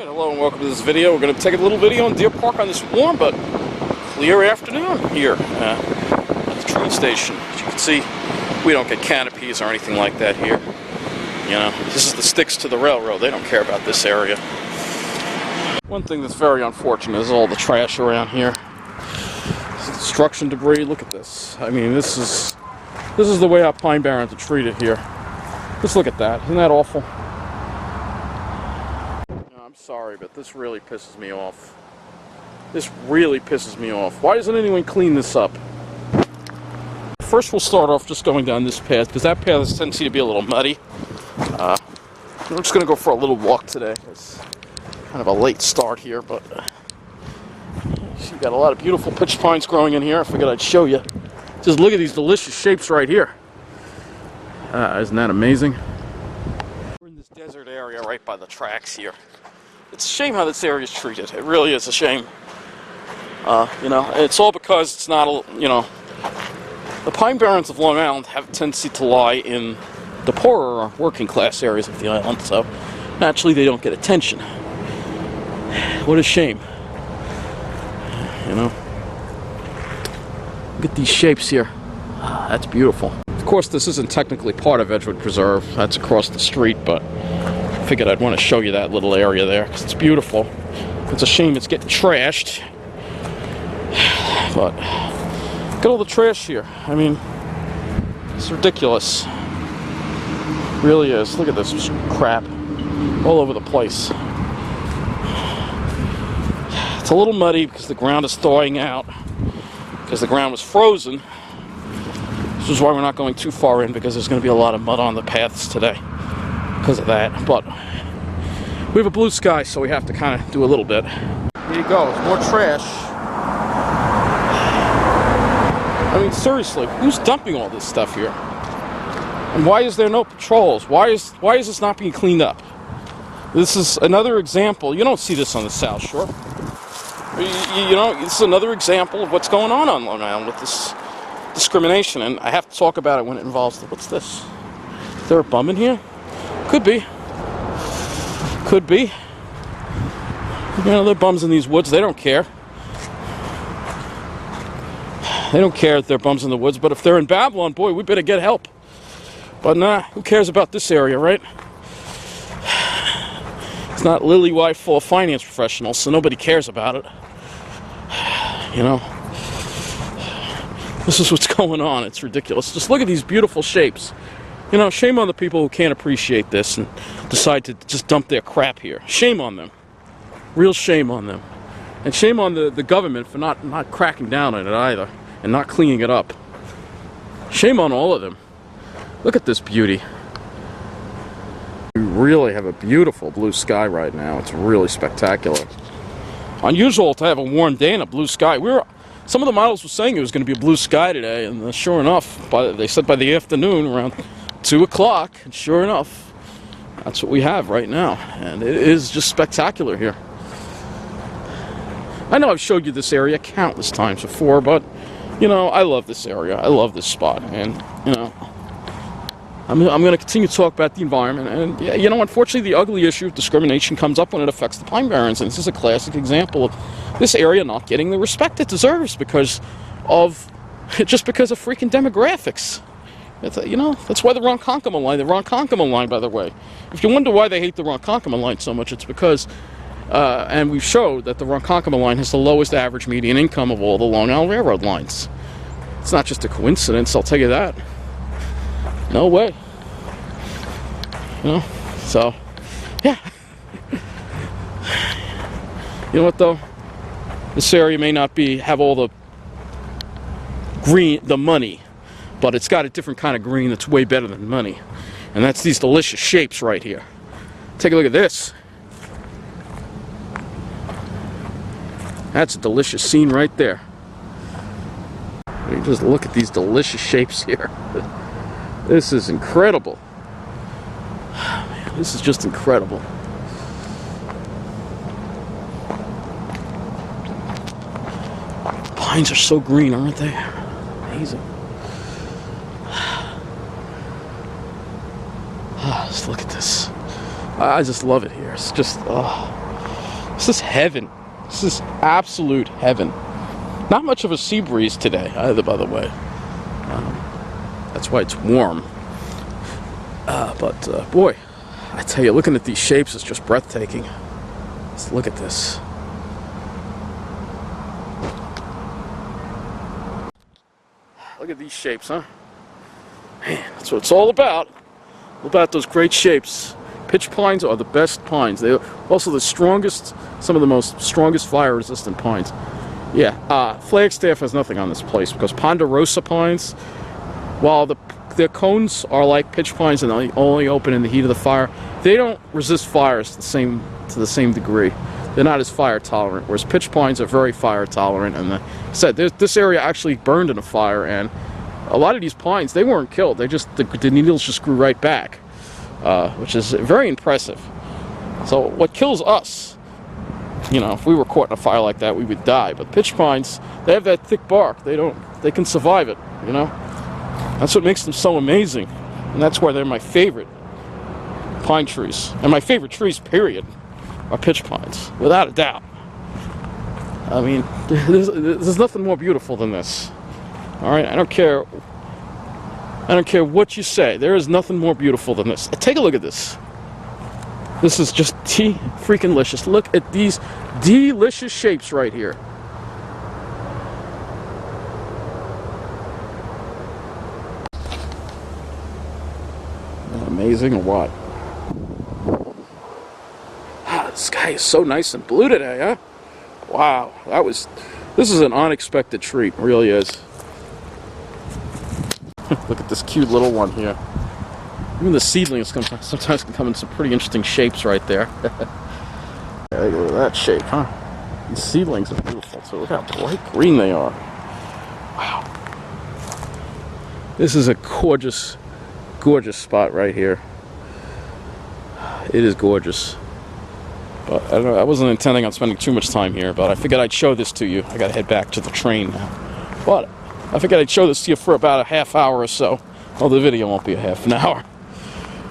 Alright, hello and welcome to this video. We're going to take a little video in Deer Park on this warm but clear afternoon here at the train station. As you can see, we don't get canopies or anything like that here. You know, this is the sticks to the railroad. They don't care about this area. One thing that's very unfortunate is all the trash around here. Construction debris, look at this. I mean, this is the way our Pine Barrens are treated here. Just look at that. Isn't that awful? I'm sorry, but this really pisses me off. This really pisses me off. Why doesn't anyone clean this up? First, we'll start off just going down this path, because that path has a tendency to be a little muddy. I'm just going to go for a little walk today. It's kind of a late start here, but you got a lot of beautiful pitch pines growing in here. I figured I'd show you. Just look at these delicious shapes right here. Isn't that amazing? We're in this desert area right by the tracks here. It's a shame how this area is treated. It really is a shame. You know, it's all because it's not, you know, the Pine Barrens of Long Island have a tendency to lie in the poorer working class areas of the island, so naturally they don't get attention. What a shame. You know? Look at these shapes here. That's beautiful. Of course, this isn't technically part of Edgewood Preserve. That's across the street, but I figured I'd want to show you that little area there, because it's beautiful. It's a shame it's getting trashed. But look at all the trash here. I mean, it's ridiculous. It really is. Look at this crap all over the place. It's a little muddy because the ground is thawing out, because the ground was frozen. This is why we're not going too far in, because there's going to be a lot of mud on the paths today because of that. But we have a blue sky, so we have to kind of do a little bit. Here you go, more trash. I mean, seriously, who's dumping all this stuff here? And why is there no patrols? Why is this not being cleaned up? This is another example. You don't see this on the South Shore. You know, this is another example of what's going on Long Island with this discrimination, and I have to talk about it when it involves what's this? Is there a bum in here? Could be. Could be. You know, there are bums in these woods. They don't care. They don't care if they're bums in the woods, but if they're in Babylon, boy, we better get help. But nah, who cares about this area, right? It's not lily-white full of finance professionals, so nobody cares about it. You know? This is what's going on. It's ridiculous. Just look at these beautiful shapes. You know, shame on the people who can't appreciate this and decide to just dump their crap here. Shame on them. Real shame on them. And shame on the government for not cracking down on it either and not cleaning it up. Shame on all of them. Look at this beauty. We really have a beautiful blue sky right now. It's really spectacular. Unusual to have a warm day and a blue sky. Some of the models were saying it was going to be a blue sky today, and sure enough, they said by the afternoon, around 2 o'clock, and sure enough, that's what we have right now. And it is just spectacular here. I know I've showed you this area countless times before, but, you know, I love this area. I love this spot, and, you know, I'm going to continue to talk about the environment. And, yeah, you know, unfortunately, the ugly issue of discrimination comes up when it affects the Pine Barrens, and this is a classic example of this area not getting the respect it deserves because of freaking demographics. You know, that's why the Ronkonkoma line, by the way. If you wonder why they hate the Ronkonkoma line so much, it's because, and we've showed that the Ronkonkoma line has the lowest average median income of all the Long Island Railroad lines. It's not just a coincidence, I'll tell you that. No way. You know, so, yeah. You know what, though? This area may not have all the green, the money, but it's got a different kind of green that's way better than money. And that's these delicious shapes right here. Take a look at this. That's a delicious scene right there. You just look at these delicious shapes here. This is incredible. Man, this is just incredible. Pines are so green, aren't they? Amazing. Just look at this. I just love it here. It's just, oh. This is heaven. This is absolute heaven. Not much of a sea breeze today either, by the way. That's why it's warm. But boy, I tell you, looking at these shapes is just breathtaking. Let's look at this. Look at these shapes, huh? Man, that's what it's all about. All about those great shapes. Pitch pines are the best pines. They're also the strongest, some of the most strongest fire-resistant pines. Yeah, Flagstaff has nothing on this place because ponderosa pines, while their cones are like pitch pines and they only open in the heat of the fire, they don't resist fires to the same degree. They're not as fire tolerant, whereas pitch pines are very fire tolerant. And I said this area actually burned in a fire, and a lot of these pines, they weren't killed. They just the needles just grew right back, which is very impressive. So what kills us, you know, if we were caught in a fire like that, we would die. But pitch pines, they have that thick bark. They can survive it, you know. That's what makes them so amazing. And that's why they're my favorite pine trees. And my favorite trees, period, are pitch pines, without a doubt. I mean, there's nothing more beautiful than this. All right, I don't care what you say. There is nothing more beautiful than this. Take a look at this. This is just freaking delicious. Look at these delicious shapes right here. Amazing or what? Ah, the sky is so nice and blue today, huh? Wow, this is an unexpected treat, it really is. Look at this cute little one here. Even the seedlings sometimes can come in some pretty interesting shapes right there. Yeah, look at that shape, huh? These seedlings are beautiful too. Look how bright green they are. Wow. This is a gorgeous, gorgeous spot right here. It is gorgeous. But I don't know, I wasn't intending on spending too much time here, but I figured I'd show this to you. I gotta head back to the train now. But I figured I'd show this to you for about a half hour or so. Well, the video won't be a half an hour.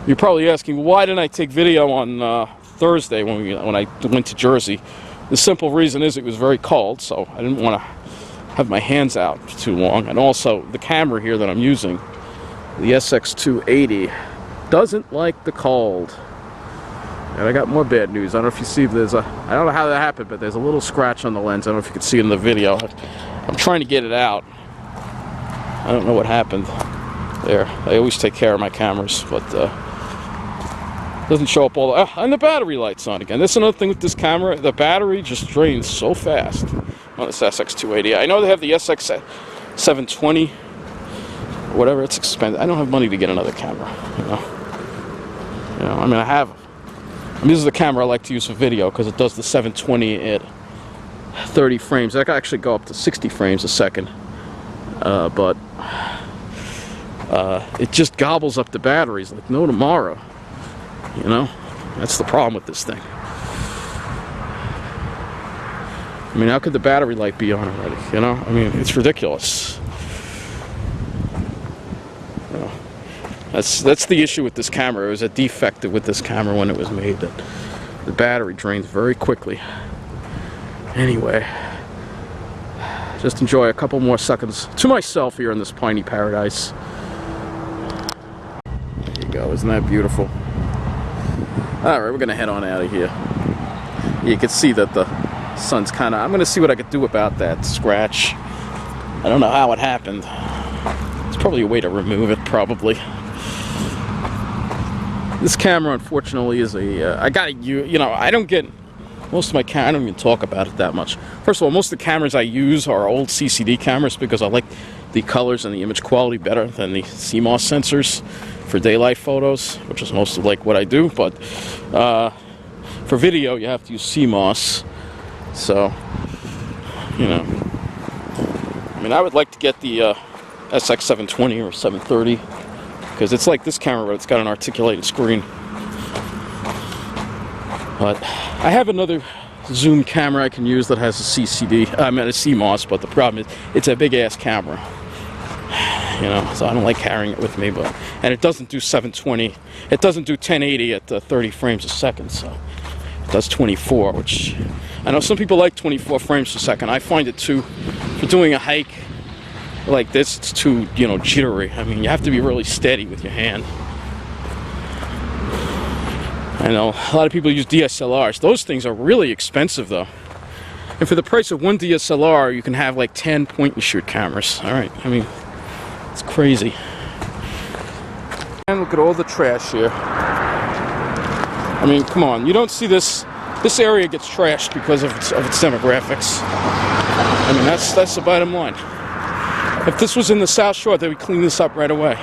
You're probably asking, why didn't I take video on Thursday when I went to Jersey? The simple reason is it was very cold, so I didn't want to have my hands out too long. And also, the camera here that I'm using, the SX280, doesn't like the cold. And I got more bad news. I don't know if you see, I don't know how that happened, but there's a little scratch on the lens. I don't know if you can see it in the video. I'm trying to get it out. I don't know what happened there. I always take care of my cameras, but doesn't show up all the... and the battery light's on again. That's another thing with this camera. The battery just drains so fast on this SX280. I know they have the SX720, whatever. It's expensive. I don't have money to get another camera, you know. I mean, this is the camera I like to use for video because it does the 720 at 30 frames. I can actually go up to 60 frames a second, but it just gobbles up the batteries like no tomorrow. You know, that's the problem with this thing. I mean, how could the battery light be on already? You know, I mean, it's ridiculous. You know, that's the issue with this camera. It was a defect with this camera when it was made, that the battery drains very quickly. Anyway, just enjoy a couple more seconds to myself here in this piney paradise. There you go. Isn't that beautiful? Alright, we're going to head on out of here. You can see that the sun's kind of... I'm going to see what I could do about that scratch. I don't know how it happened. There's probably a way to remove it, probably. This camera, unfortunately, is a... I got to... You know, I don't get... Most of my I don't even talk about it that much. First of all, most of the cameras I use are old CCD cameras because I like the colors and the image quality better than the CMOS sensors for daylight photos, which is mostly like what I do. But for video, you have to use CMOS. So, you know, I mean, I would like to get the SX720 or 730 because it's like this camera, but it's got an articulated screen. But I have another zoom camera I can use that has a CCD. I mean, a CMOS, but the problem is it's a big ass camera. You know, so I don't like carrying it with me. And it doesn't do 720. It doesn't do 1080 at 30 frames a second. So That's 24, which I know some people like 24 frames per second. I find it too, for doing a hike like this, it's too, you know, jittery. I mean, you have to be really steady with your hand. I know a lot of people use DSLRs. Those things are really expensive, though. And for the price of one DSLR, you can have like 10 point-and-shoot cameras. All right, I mean, it's crazy. And look at all the trash here. I mean, come on, you don't see this. This area gets trashed because of its demographics. I mean, that's the bottom line. If this was in the South Shore, they would clean this up right away.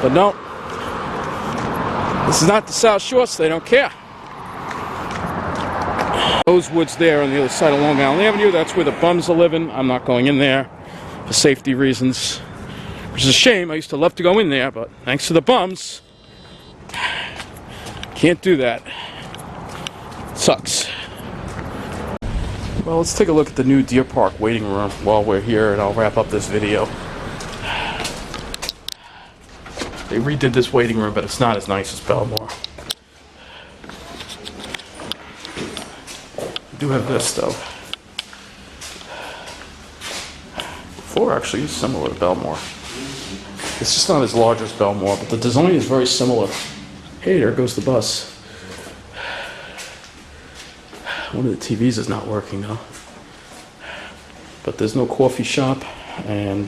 But no, this is not the South Shore, so they don't care. Those woods there on the other side of Long Island Avenue, that's where the bums are living. I'm not going in there for safety reasons, which is a shame. I used to love to go in there, but thanks to the bums, can't do that. Sucks. Well, let's take a look at the new Deer Park waiting room while we're here, and I'll wrap up this video. They redid this waiting room, but it's not as nice as Belmore. We do have this, though. The floor actually is similar to Belmore. It's just not as large as Belmore, but the design is very similar. Hey, there goes the bus. One of the TVs is not working though. But there's no coffee shop, and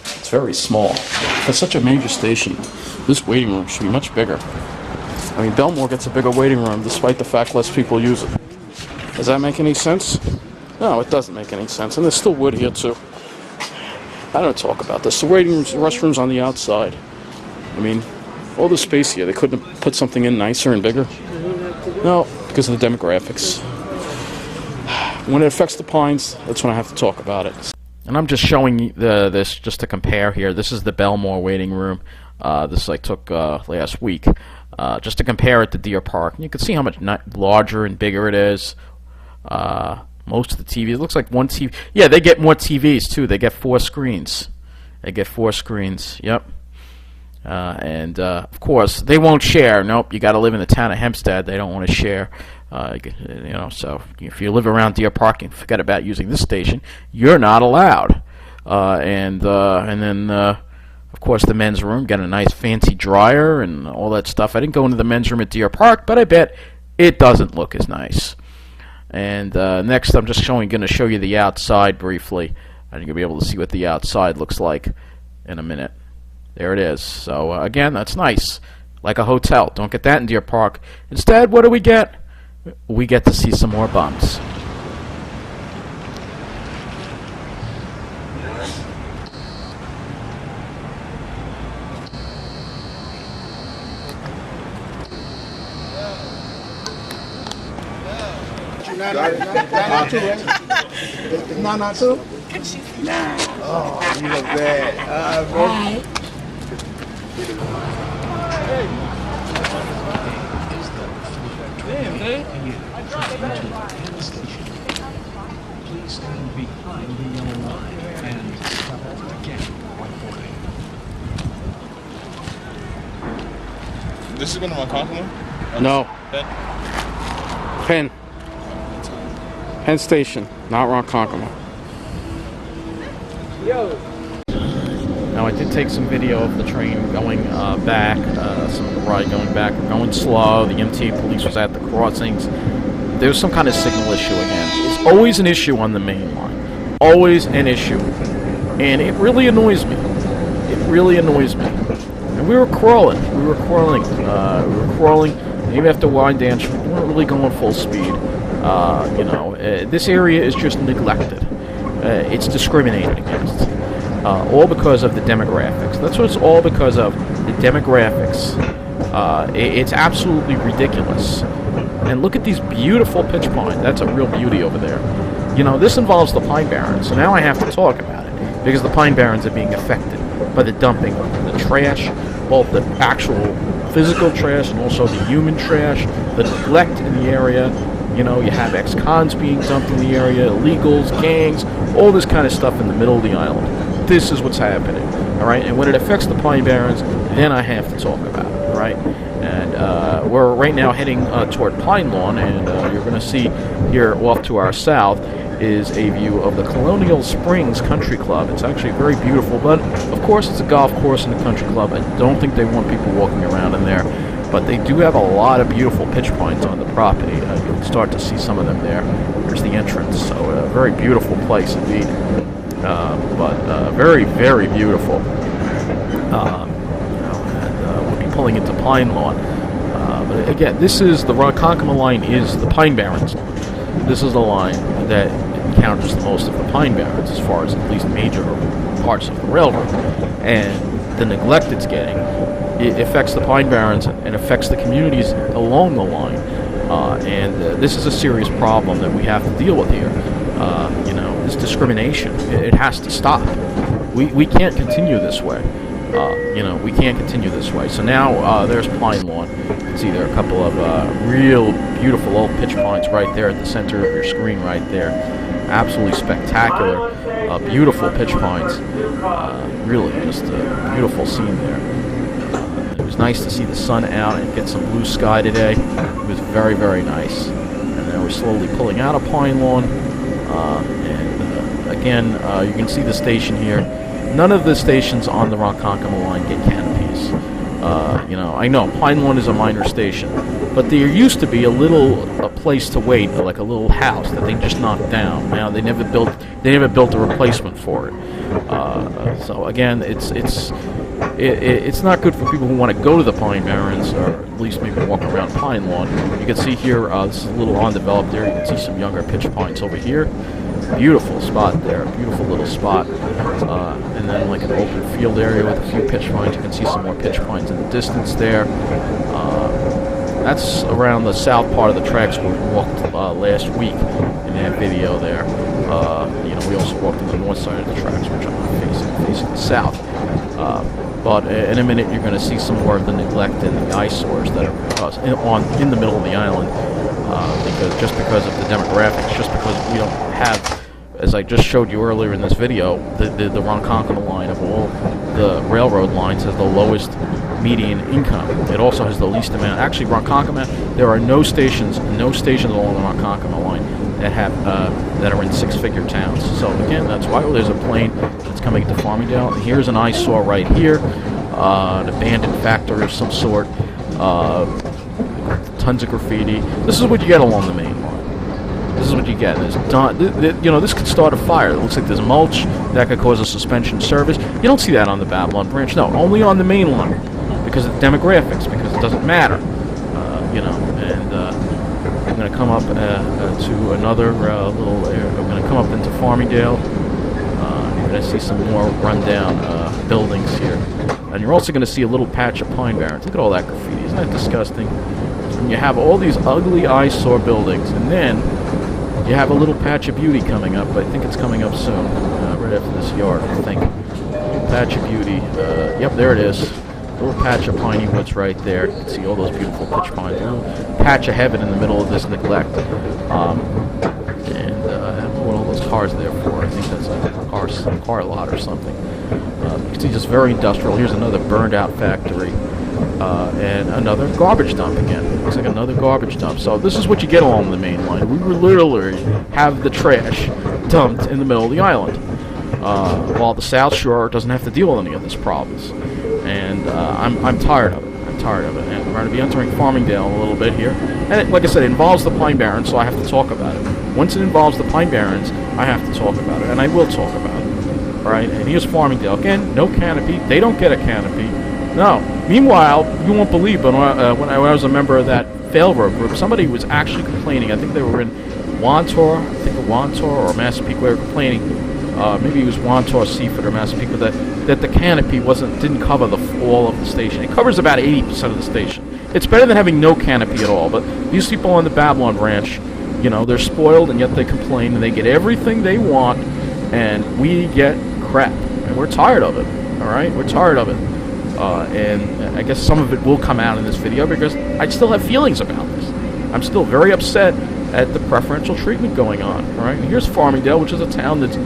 it's very small. For such a major station, this waiting room should be much bigger. I mean, Belmore gets a bigger waiting room despite the fact less people use it. Does that make any sense? No, it doesn't make any sense. And there's still wood here too. I don't talk about this. The waiting rooms, the restrooms on the outside. I mean, all the space here. They couldn't have put something in nicer and bigger. No, because of the demographics. When it affects the Pines, that's when I have to talk about it. And I'm just showing this just to compare here. This is the Belmore waiting room. This I took last week, just to compare it to Deer Park. And you can see how much larger and bigger it is. Most of the TVs, it looks like one TV. Yeah, they get more TVs too. They get 4 screens. They get 4 screens. Yep. And of course, they won't share. Nope, you got to live in the town of Hempstead. They don't want to share. You know, so if you live around Deer Park and forget about using this station, you're not allowed. And then, of course, the men's room got a nice fancy dryer and all that stuff. I didn't go into the men's room at Deer Park, but I bet it doesn't look as nice. And next, I'm just going to show you the outside briefly. I think you'll be able to see what the outside looks like in a minute. There it is. So, again, that's nice. Like a hotel. Don't get that in Deer Park. Instead, what do we get? We get to see some more bums. Not two? Nah. Oh, you look bad. Please stand behind the yellow line and travel again while boarding. This is going to Ronkonkoma? No. Penn. Penn Station, not Ronkonkoma. Now I did take some video of the train going back, some of the ride going back. We're going slow. The MTA police was at the crossings. There was some kind of signal issue again. It's always an issue on the main line. Always an issue. And it really annoys me. It really annoys me. And we were crawling. Maybe after Wine Dance, we weren't really going full speed. This area is just neglected. It's discriminated against. All because of the demographics. That's what it's all because of, the demographics. It's absolutely ridiculous. And look at these beautiful pitch pines. That's a real beauty over there. You know, this involves the Pine Barrens, so now I have to talk about it, because the Pine Barrens are being affected by the dumping of the trash, both the actual physical trash and also the human trash, the neglect in the area. You know, you have ex-cons being dumped in the area, illegals, gangs, all this kind of stuff in the middle of the island. This is what's happening, all right? And when it affects the Pine Barrens, then I have to talk about it, all right? And we're right now heading toward Pine Lawn, and you're going to see here off to our south is a view of the Colonial Springs Country Club. It's actually very beautiful, but of course it's a golf course and a country club. I don't think they want people walking around in there, but they do have a lot of beautiful pitch pines on the property. You can start to see some of them there. There's the entrance, so a very beautiful place indeed, but very, very beautiful. We'll be pulling into Pine Lawn. But again, this is the Ronkonkoma line, is the Pine Barrens line. This is the line that encounters the most of the Pine Barrens as far as at least major parts of the railroad. And the neglect it's getting, it affects the Pine Barrens and affects the communities along the line. This is a serious problem that we have to deal with here. This discrimination. It has to stop. We can't continue this way. We can't continue this way. So now there's Pine Lawn. You can see there are a couple of real beautiful old pitch pines right there at the center of your screen right there. Absolutely spectacular, beautiful pitch pines. Really just a beautiful scene there. It was nice to see the sun out and get some blue sky today. It was very, very nice. And now we're slowly pulling out of Pine Lawn. Again, you can see the station here. None of the stations on the Ronkonkoma line get canopies. I know Pine Lawn is a minor station, but there used to be a place to wait, like a little house that they just knocked down. Now they never built a replacement for it. So again, it's not good for people who want to go to the Pine Barrens, or at least maybe walk around Pine Lawn. You can see here, this is a little undeveloped there. You can see some younger pitch pines over here. Beautiful spot there, beautiful little spot. And then like an open field area with a few pitch pines. You can see some more pitch pines in the distance there. That's around the south part of the tracks where we walked last week in that video there. We also walked on the north side of the tracks, which I'm facing the south. But in a minute, you're going to see some more of the neglect and the eyesores that are in the middle of the island. Because of the demographics, just because we don't have, as I just showed you earlier in this video, the Ronkonkoma line of all the railroad lines has the lowest median income. It also has the least amount. Actually, Ronkonkoma, there are no stations along the Ronkonkoma line that are in six-figure towns. So again, that's why there's a plane that's coming to Farmingdale. And here's an eyesore right here, an abandoned factory of some sort. Tons of graffiti. This is what you get along the main line. This is what you get. This could start a fire. It looks like there's mulch that could cause a suspension of service. You don't see that on the Babylon branch. No, only on the main line because of the demographics. Because it doesn't matter. I'm going to come up to another little area. I'm going to come up into Farmingdale. You're going to see some more rundown buildings here, and you're also going to see a little patch of Pine Barrens. Look at all that graffiti. Isn't that disgusting? And you have all these ugly eyesore buildings, and then you have a little patch of beauty coming up. I think it's coming up soon, right after this yard, I think. Little patch of beauty. Yep, there it is. A little patch of piney woods right there. You can see all those beautiful pitch pines. A little patch of heaven in the middle of this neglect. I don't know what all those cars are there for. I think that's a car lot or something. You can see just very industrial. Here's another burned out factory. And another garbage dump again. Looks like another garbage dump. So this is what you get along the main line. We literally have the trash dumped in the middle of the island. While the South Shore doesn't have to deal with any of these problems. And I'm tired of it. I'm tired of it. And we're going to be entering Farmingdale a little bit here. And like I said, it involves the Pine Barrens, so I have to talk about it. Once it involves the Pine Barrens, I have to talk about it. And I will talk about it. Alright, and here's Farmingdale. Again, no canopy. They don't get a canopy. No. Meanwhile, you won't believe, but when I was a member of that Failroad group, somebody was actually complaining. I think they were in Wantor, or Massapequa. They were complaining. Maybe it was Wantor, Seaford, or Massapequa, that the canopy didn't cover all of the station. It covers about 80% of the station. It's better than having no canopy at all. But these people on the Babylon Ranch, they're spoiled, and yet they complain, and they get everything they want, and we get crap. And we're tired of it. All right, we're tired of it. And I guess some of it will come out in this video because I still have feelings about this. I'm still very upset at the preferential treatment going on. All right, and here's Farmingdale, which is a town that's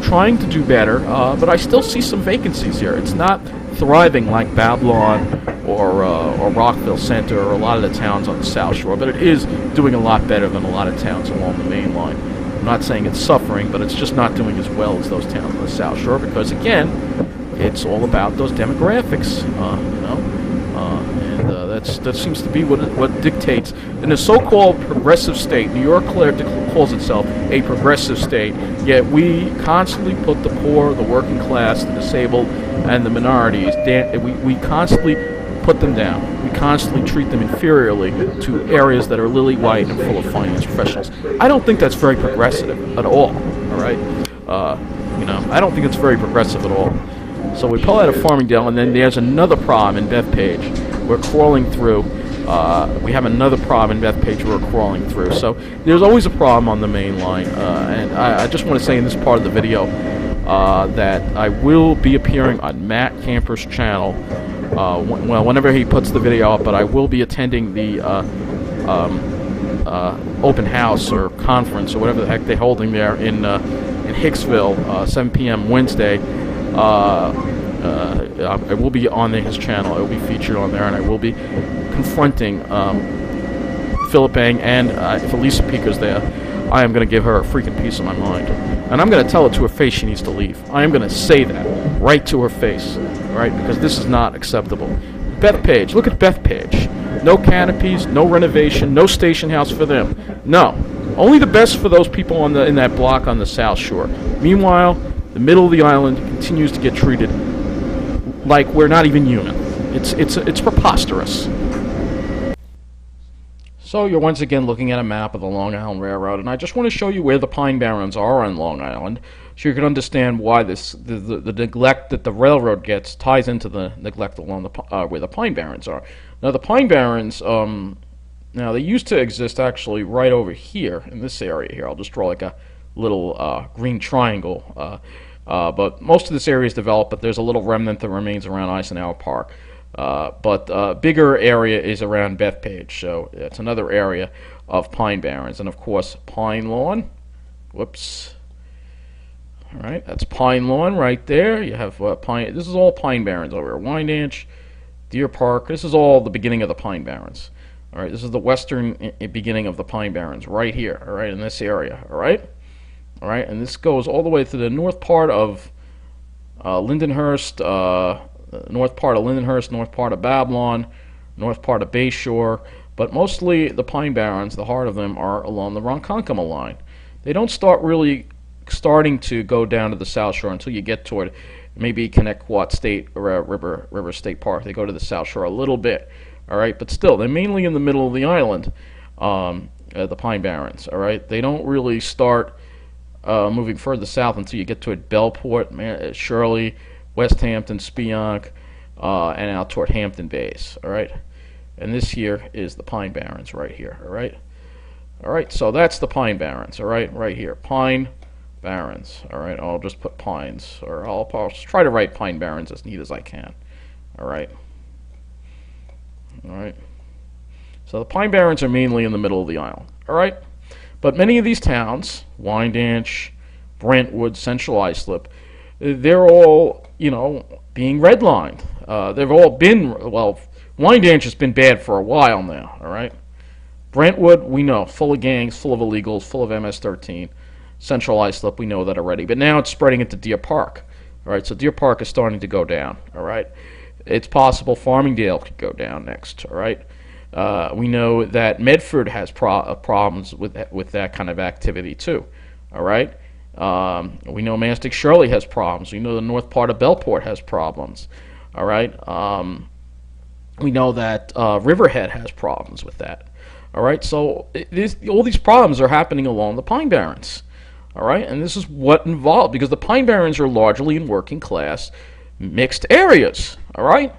trying to do better, but I still see some vacancies here. It's not thriving like Babylon or Rockville Center or a lot of the towns on the South Shore, but it is doing a lot better than a lot of towns along the main line. I'm not saying it's suffering, but it's just not doing as well as those towns on the South Shore because, again, it's all about those demographics, that seems to be what dictates. In a so-called progressive state, New York calls itself a progressive state, yet we constantly put the poor, the working class, the disabled, and the minorities, we constantly put them down. We constantly treat them inferiorly to areas that are lily white and full of finance professionals. I don't think that's very progressive at all right? I don't think it's very progressive at all. So we pull out of Farmingdale, and then there's another problem in Bethpage. We're crawling through. We have another problem in Bethpage we're crawling through. So there's always a problem on the main line. And I just want to say in this part of the video that I will be appearing on Matt Camper's channel. Whenever he puts the video up, but I will be attending the open house or conference or whatever the heck they're holding there in Hicksville, 7 p.m. Wednesday. I will be on his channel. I will be featured on there, and I will be confronting Philip Bang, and if Elisa Pica's there, I am going to give her a freaking piece of my mind. And I'm going to tell her to her face she needs to leave. I am going to say that right to her face, right? Because this is not acceptable. Bethpage, look at Bethpage. No canopies, no renovation, no station house for them. No, only the best for those people in that block on the South Shore. Meanwhile, the middle of the island continues to get treated like we're not even human. It's preposterous. So you're once again looking at a map of the Long Island Railroad, and I just want to show you where the Pine Barrens are on Long Island, so you can understand why the neglect that the railroad gets ties into the neglect along where the Pine Barrens are. Now the Pine Barrens, now they used to exist actually right over here in this area here. I'll just draw like a little green triangle. But most of this area is developed, but there's a little remnant that remains around Eisenhower Park. But bigger area is around Bethpage, so it's another area of Pine Barrens. And of course, Pine Lawn. Whoops. All right, that's Pine Lawn right there. You have Pine. This is all Pine Barrens over here. Wyandanch, Deer Park. This is all the beginning of the Pine Barrens. All right, this is the western beginning of the Pine Barrens right here. All right, in this area. All right. All right, and this goes all the way to the north part of Lindenhurst, north part of Babylon, north part of Bayshore, but mostly the Pine Barrens, the heart of them, are along the Ronkonkoma line. They don't start really starting to go down to the South Shore until you get toward maybe Connecticut State or River State Park. They go to the South Shore a little bit, all right, but still, they're mainly in the middle of the island, the Pine Barrens, all right. They don't really start moving further south until you get to Bellport, Shirley, West Hampton, Spionk, and out toward Hampton Bays, all right? And this here is the Pine Barrens right here, all right? All right, so that's the Pine Barrens, all right, right here, Pine Barrens, all right? I'll just put pines, or I'll try to write Pine Barrens as neat as I can, all right? All right. So the Pine Barrens are mainly in the middle of the island, all right? But many of these towns, Wyandanch, Brentwood, Central Islip, they're all, being redlined. They've all been, well, Wyandanch has been bad for a while now, all right? Brentwood, we know, full of gangs, full of illegals, full of MS-13. Central Islip, we know that already. But now it's spreading into Deer Park, all right? So Deer Park is starting to go down, all right? It's possible Farmingdale could go down next, all right? We know that Medford has problems with that kind of activity too. All right. We know Mastic Shirley has problems. We know the north part of Bellport has problems. All right. We know that Riverhead has problems with that. All right. So all these problems are happening along the Pine Barrens. All right. And this is what involved, because the Pine Barrens are largely in working class mixed areas. All right.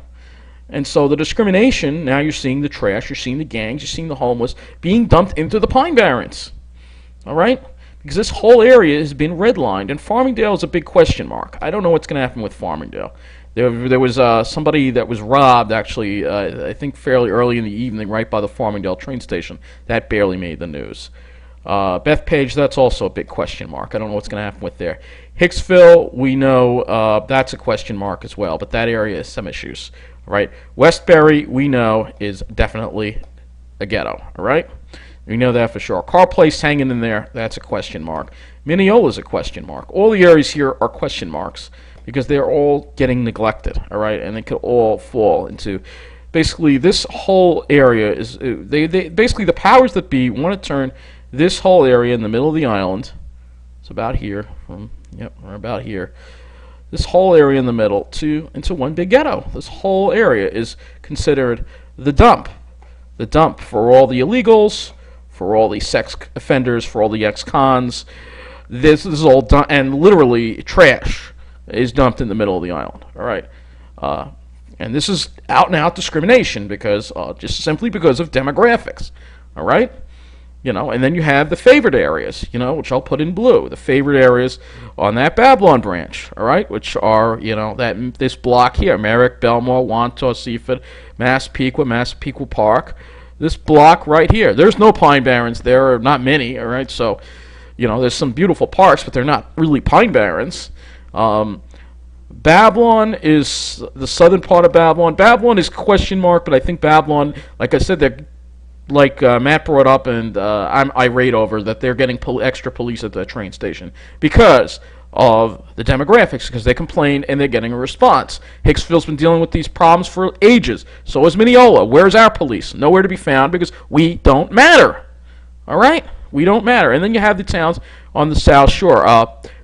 And so the discrimination, now you're seeing the trash, you're seeing the gangs, you're seeing the homeless being dumped into the Pine Barrens. All right? Because this whole area has been redlined, and Farmingdale is a big question mark. I don't know what's going to happen with Farmingdale. There was somebody that was robbed, actually, I think fairly early in the evening, right by the Farmingdale train station. That barely made the news. Bethpage, that's also a big question mark. I don't know what's going to happen with there. Hicksville, we know that's a question mark as well, but that area has some issues. All right. Westbury, we know, is definitely a ghetto. All right. We know that for sure. Carl Place hanging in there, that's a question mark. Mineola is a question mark. All the areas here are question marks because they're all getting neglected. All right, and they could all fall into. Basically, this whole area is they basically the powers that be want to turn this whole area in the middle of the island. It's about here. We're about here. This whole area in the middle into one big ghetto. This whole area is considered the dump for all the illegals, for all the sex offenders, for all the ex-cons. This is all done, and literally trash is dumped in the middle of the island. All right. And this is out and out discrimination because just simply because of demographics. All right. And then you have the favored areas, which I'll put in blue. The favored areas on that Babylon branch, all right, which are, this block here, Merrick, Belmore, Wantor, Seaford, Massapequa Park. This block right here. There's no Pine Barrens. There are not many, all right? So, there's some beautiful parks, but they're not really Pine Barrens. Babylon is the southern part of Babylon. Babylon is question mark, but I think Babylon, like I said, they're like Matt brought up, and I'm irate over that they're getting extra police at the train station because of the demographics, because they complained and they're getting a response. Hicksville's been dealing with these problems for ages. So is Mineola. Where's our police? Nowhere to be found because we don't matter. All right? We don't matter. And then you have the towns on the South Shore.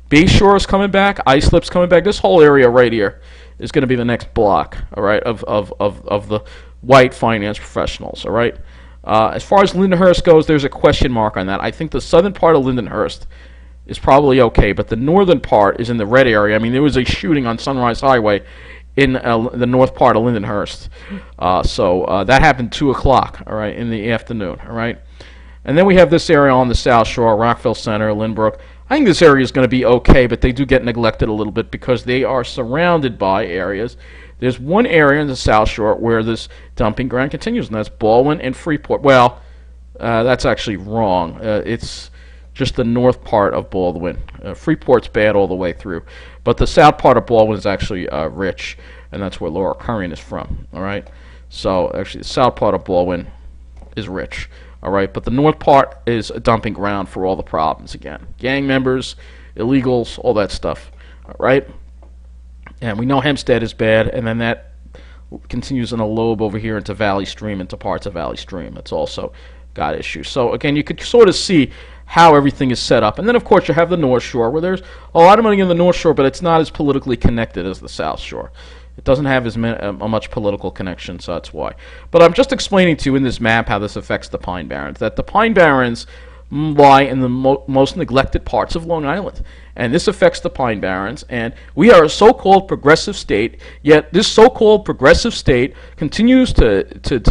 Bayshore is coming back. Islip's coming back. This whole area right here is going to be the next block, all right, of the white finance professionals, all right? As far as Lindenhurst goes, there's a question mark on that. I think the southern part of Lindenhurst is probably okay, but the northern part is in the red area. I mean, there was a shooting on Sunrise Highway in the north part of Lindenhurst. So that happened 2 o'clock, all right, in the afternoon, all right? And then we have this area on the South Shore, Rockville Center, Lynbrook. I think this area is going to be okay, but they do get neglected a little bit because they are surrounded by areas. There's one area in the South Shore where this dumping ground continues, and that's Baldwin and Freeport. Well, that's actually wrong. It's just the north part of Baldwin. Freeport's bad all the way through. But the south part of Baldwin is actually rich, and that's where Laura Curran is from, all right? So, actually, the south part of Baldwin is rich, all right? But the north part is a dumping ground for all the problems, again. Gang members, illegals, all that stuff, all right? And we know Hempstead is bad, and then that continues in a lobe over here into Valley Stream, into parts of Valley Stream. It's also got issues. So, again, you could sort of see how everything is set up. And then, of course, you have the North Shore, where there's a lot of money in the North Shore, but it's not as politically connected as the South Shore. It doesn't have as much political connection, so that's why. But I'm just explaining to you in this map how this affects the Pine Barrens, that the Pine Barrens lie in the most neglected parts of Long Island. And this affects the Pine Barrens, and we are a so-called progressive state, yet this so-called progressive state continues to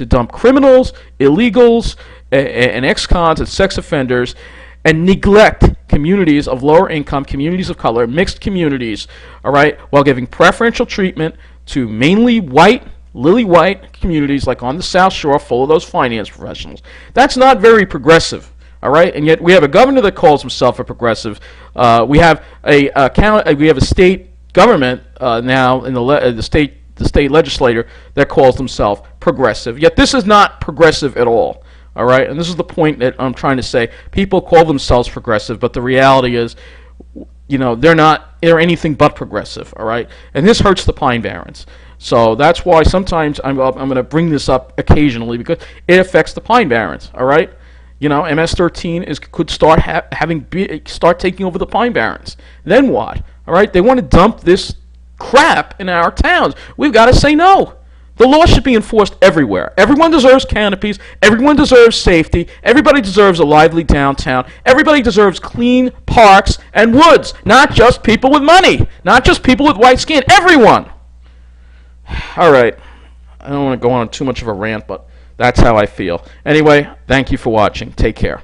dump criminals, illegals, and ex-cons and sex offenders, and neglect communities of lower income, communities of color, mixed communities, all right, while giving preferential treatment to mainly white, lily white communities like on the South Shore full of those finance professionals. That's not very progressive, all right, and yet we have a governor that calls himself a progressive. We have a state government now in the state legislator that calls himself progressive. Yet this is not progressive at all. All right, and this is the point that I'm trying to say. People call themselves progressive, but the reality is, they're anything but progressive. All right, and this hurts the Pine Barrens. So that's why sometimes I'm going to bring this up occasionally because it affects the Pine Barrens. All right, MS-13 could start start taking over the Pine Barrens. Then what? All right, they want to dump this crap in our towns. We've got to say no. The law should be enforced everywhere. Everyone deserves canopies. Everyone deserves safety. Everybody deserves a lively downtown. Everybody deserves clean parks and woods. Not just people with money. Not just people with white skin. Everyone. All right. I don't want to go on too much of a rant, but that's how I feel. Anyway, thank you for watching. Take care.